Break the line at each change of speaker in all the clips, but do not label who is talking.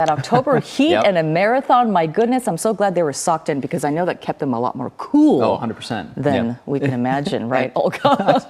That October heat
Yep.
and a marathon, my goodness, I'm so glad they were socked in because I know that kept them a lot more cool.
Oh, 100%.
Than we can imagine, right, Olga?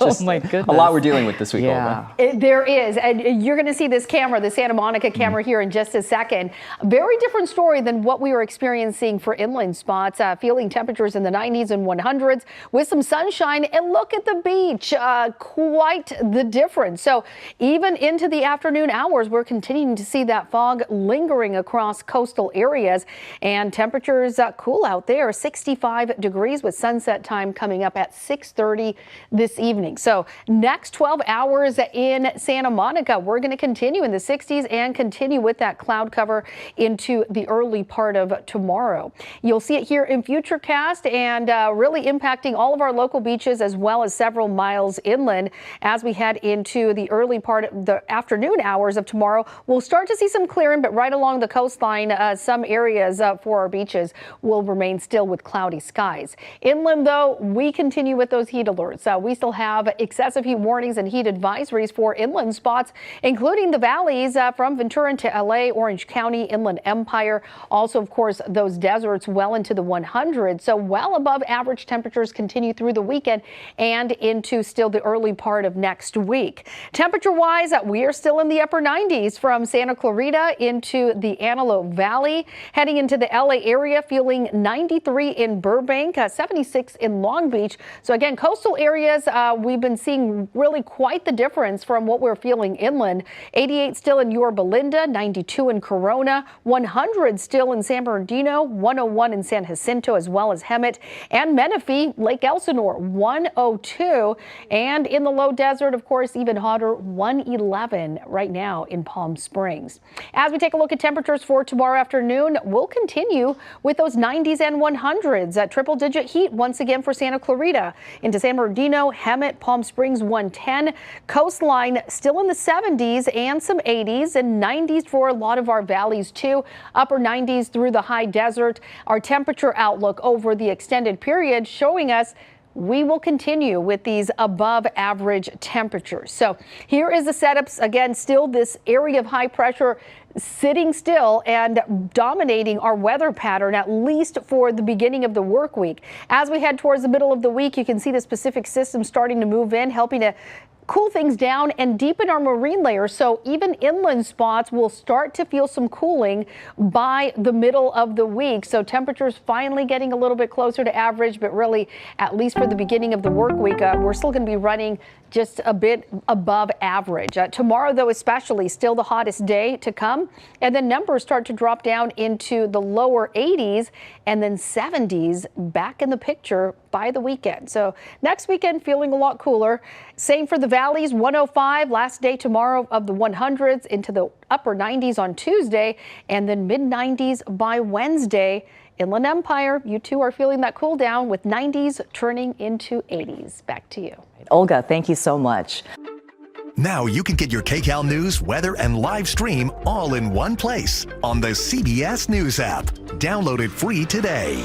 Oh my goodness.
A lot we're dealing with this week,
Yeah.
Olga.
There is, and you're going to see this camera, the Santa Monica camera here in just a second. A very different story than what we were experiencing for inland spots, feeling temperatures in the 90s and 100s with some sunshine, and look at the beach, quite the difference. So even into the afternoon hours, we're continuing to see that fog lingering across coastal areas, and temperatures cool out there, 65 degrees with sunset time coming up at 6:30 this evening. So next 12 hours in Santa Monica, we're going to continue in the 60s and continue with that cloud cover into the early part of tomorrow. You'll see it here in Futurecast and really impacting all of our local beaches as well as several miles inland as we head into the early part of the afternoon hours of tomorrow. We'll start to see some clearing, but right along the coastline, some areas for our beaches will remain still with cloudy skies. Inland, though, we continue with those heat alerts. We still have excessive heat warnings and heat advisories for inland spots, including the valleys from Ventura to LA, Orange County, Inland Empire. Also, of course, those deserts well into the 100s. So well above average temperatures continue through the weekend and into still the early part of next week. Temperature wise, we are still in the upper 90s from Santa Clarita into the Antelope Valley. Heading into the LA area, feeling 93 in Burbank, 76 in Long Beach. So again, coastal areas, we've been seeing really quite the difference from what we're feeling inland. 88 still in Yorba Linda, 92 in Corona, 100 still in San Bernardino, 101 in San Jacinto, as well as Hemet and Menifee, Lake Elsinore, 102. And in the low desert, of course, even hotter, 111 right now in Palm Springs. As we take a look at temperatures for tomorrow afternoon, we'll continue with those 90s and 100s. Triple digit heat once again for Santa Clarita. Into San Bernardino, Hemet, Palm Springs 110. Coastline still in the 70s and some 80s and 90s for a lot of our valleys too. Upper 90s through the high desert. Our temperature outlook over the extended period showing us we will continue with these above average temperatures. So here is the setups. Again, still this area of high pressure sitting still and dominating our weather pattern, at least for the beginning of the work week. As we head towards the middle of the week, you can see this Pacific system starting to move in, helping to cool things down and deepen our marine layers. So even inland spots will start to feel some cooling by the middle of the week. So temperatures finally getting a little bit closer to average, but really, at least for the beginning of the work week, we're still going to be running just a bit above average. Tomorrow, though, especially still the hottest day to come. And then numbers start to drop down into the lower 80s and then 70s back in the picture by the weekend. So next weekend feeling a lot cooler. Same for the valleys, 105 last day tomorrow of the 100s into the upper 90s on Tuesday and then mid 90s by Wednesday. Inland Empire, you too are feeling that cool down with 90s turning into 80s. Back to you.
Olga, thank you so much.
Now you can get your KCAL news, weather, and live stream all in one place on the CBS News app. Download it free today.